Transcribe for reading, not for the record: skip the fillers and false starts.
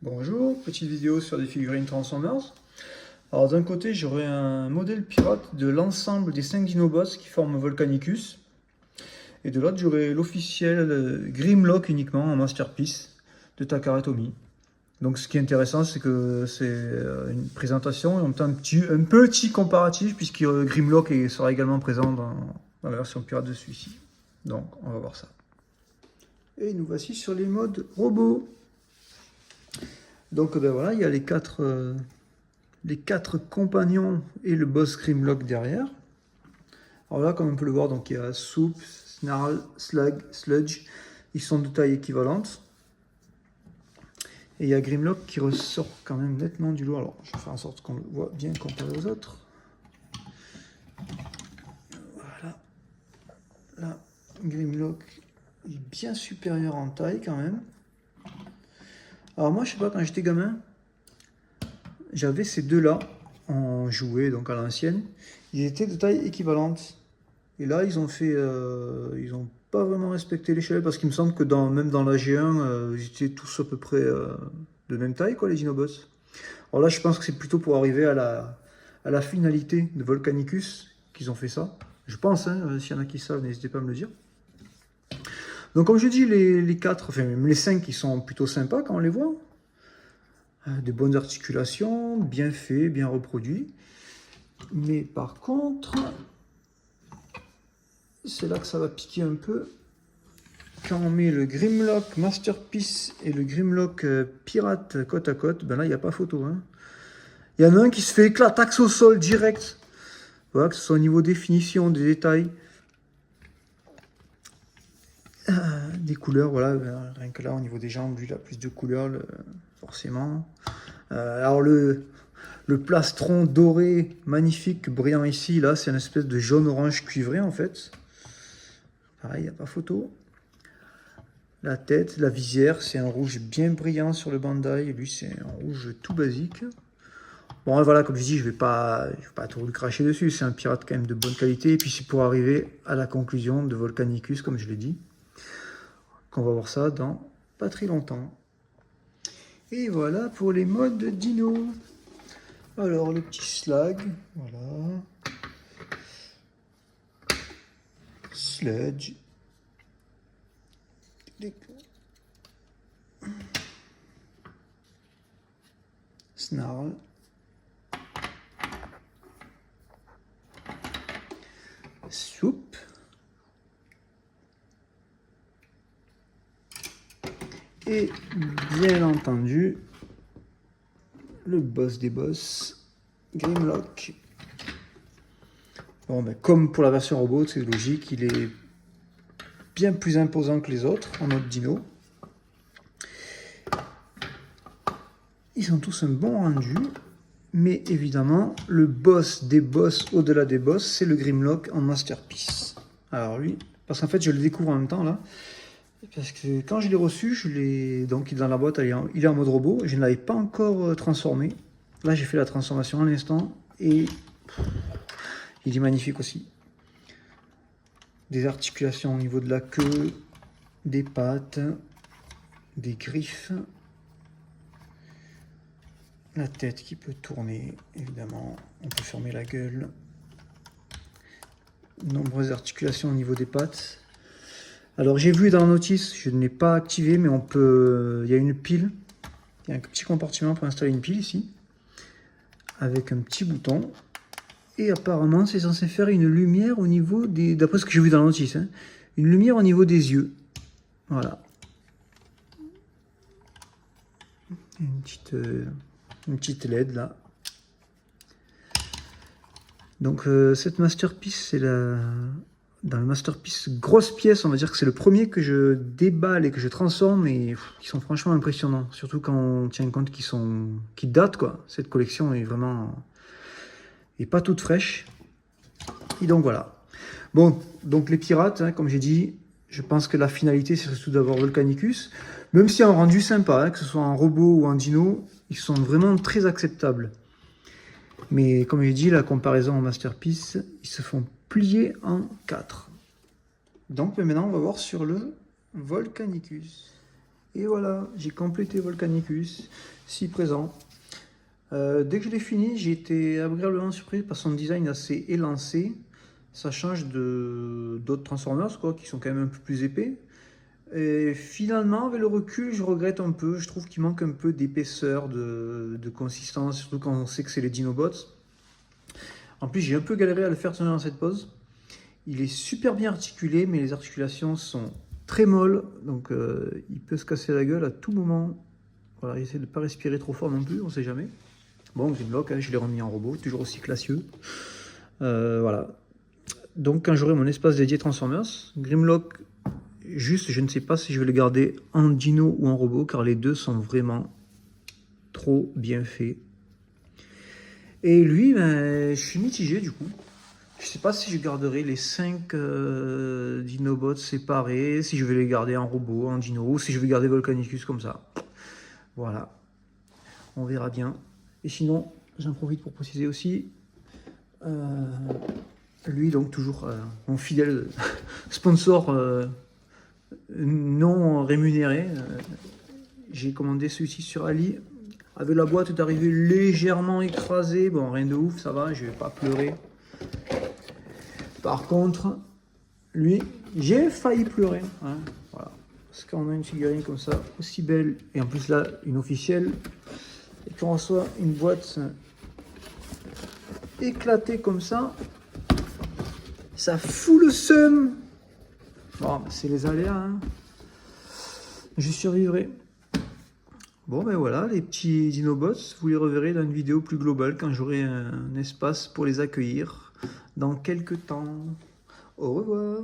Bonjour, petite vidéo sur des figurines Transformers. Alors d'un côté j'aurai un modèle pirate de l'ensemble des 5 Dinobots qui forment Volcanicus. Et de l'autre j'aurai l'officiel Grimlock uniquement en Masterpiece de Takara Tomy. Donc ce qui est intéressant c'est que c'est une présentation et on a un petit comparatif puisque Grimlock sera également présent dans la version pirate de celui-ci. Donc on va voir ça. Et nous voici sur les modes robots. Donc ben voilà, il y a les quatre compagnons et le boss Grimlock derrière. Alors là, comme on peut le voir, donc il y a Soup, Snarl, Slug, Sludge. Ils sont de taille équivalente. Et il y a Grimlock qui ressort quand même nettement du lot. Alors, je vais faire en sorte qu'on le voit bien comparé aux autres. Voilà. Là, Grimlock est bien supérieur en taille quand même. Alors moi, je sais pas, quand j'étais gamin, j'avais ces deux-là en jouet, donc à l'ancienne. Ils étaient de taille équivalente. Et là, ils ont pas vraiment respecté l'échelle parce qu'il me semble que même dans la G1, ils étaient tous à peu près de même taille, quoi, les Dinobots. Alors là, je pense que c'est plutôt pour arriver à la finalité de Volcanicus qu'ils ont fait ça. Je pense, hein, s'il y en a qui savent, n'hésitez pas à me le dire. Donc comme je dis, les 4, enfin même les 5, ils sont plutôt sympas quand on les voit. De bonnes articulations, bien faits, bien reproduits. Mais par contre, c'est là que ça va piquer un peu. Quand on met le Grimlock Masterpiece et le Grimlock Pirate côte à côte, ben là, il n'y a pas photo. Hein. Il y en a un qui se fait éclataxe au sol direct. Voilà, que ce soit au niveau définition, des détails. Des couleurs, voilà, rien que là, au niveau des jambes, lui, il a plus de couleurs, forcément. Alors, le plastron doré, magnifique, brillant ici, là, c'est une espèce de jaune-orange cuivré, en fait. Pareil, il n'y a pas photo. La tête, la visière, c'est un rouge bien brillant sur le Bandai. Lui, c'est un rouge tout basique. Bon, voilà, comme je dis, je vais pas trop le cracher dessus. C'est un pirate quand même de bonne qualité. Et puis, c'est pour arriver à la conclusion de Volcanicus, comme je l'ai dit. On va voir ça dans pas très longtemps. Et voilà pour les modes dino. Alors, le petit Slag, voilà. Sludge. Snarl. Soup. Et bien entendu, le boss des boss, Grimlock. Bon, ben, comme pour la version robot, c'est logique, il est bien plus imposant que les autres en mode dino. Ils ont tous un bon rendu, mais évidemment, le boss des boss, au-delà des boss, c'est le Grimlock en Masterpiece. Alors lui, parce qu'en fait, je le découvre en même temps là. Parce que quand je l'ai reçu, donc il est dans la boîte, il est en mode robot. Je ne l'avais pas encore transformé. Là, j'ai fait la transformation à l'instant et il est magnifique aussi. Des articulations au niveau de la queue, des pattes, des griffes, la tête qui peut tourner, évidemment. On peut fermer la gueule. De nombreuses articulations au niveau des pattes. Alors j'ai vu dans la notice, je ne l'ai pas activé, mais on peut. Il y a une pile, il y a un petit compartiment pour installer une pile ici, avec un petit bouton. Et apparemment c'est censé faire une lumière au niveau des. D'après ce que j'ai vu dans la notice, hein, une lumière au niveau des yeux. Voilà. Une petite LED là. Donc cette Masterpiece, c'est dans le Masterpiece grosse pièce, on va dire que c'est le premier que je déballe et que je transforme et qui sont franchement impressionnants. Surtout quand on tient compte qu'ils datent quoi. Cette collection est vraiment pas toute fraîche. Et donc voilà. Bon, donc les pirates, hein, comme j'ai dit, je pense que la finalité c'est surtout d'avoir Volcanicus. Même si en rendu sympa, hein, que ce soit en robot ou en dino, ils sont vraiment très acceptables. Mais comme j'ai dit, la comparaison en Masterpiece, ils se font plier en 4. Donc maintenant, on va voir sur le Volcanicus. Et voilà, j'ai complété Volcanicus, si présent. Dès que je l'ai fini, j'ai été agréablement surpris par son design assez élancé. Ça change d'autres Transformers, quoi, qui sont quand même un peu plus épais. Et finalement, avec le recul, je regrette un peu. Je trouve qu'il manque un peu d'épaisseur, de consistance, surtout quand on sait que c'est les Dinobots. En plus, j'ai un peu galéré à le faire tourner dans cette pose. Il est super bien articulé, mais les articulations sont très molles, donc il peut se casser la gueule à tout moment. Voilà, essayer de ne pas respirer trop fort non plus, on sait jamais. Bon, Grimlock, hein, je l'ai remis en robot, toujours aussi classieux. Voilà. Donc quand j'aurai mon espace dédié Transformers, Grimlock, juste, je ne sais pas si je vais le garder en dino ou en robot, car les deux sont vraiment trop bien faits. Et lui, ben, je suis mitigé du coup. Je sais pas si je garderai les 5 Dinobots séparés, si je vais les garder en robot, en dino, ou si je vais garder Volcanicus comme ça. Voilà, on verra bien. Et sinon, j'en profite pour préciser aussi, lui donc toujours mon fidèle sponsor non rémunéré. J'ai commandé celui-ci sur Ali, avec la boîte d'arrivée légèrement écrasée. Bon, rien de ouf, ça va, je vais pas pleurer. Par contre, lui, j'ai failli pleurer. Hein, voilà. Parce qu'on a une figurine comme ça, aussi belle, et en plus là, une officielle, et qu'on reçoit une boîte éclatée comme ça fout le seum. Bon, c'est les aléas. Hein. Je survivrai. Bon, ben voilà, les petits Dinobots, vous les reverrez dans une vidéo plus globale quand j'aurai un espace pour les accueillir dans quelques temps. Au revoir.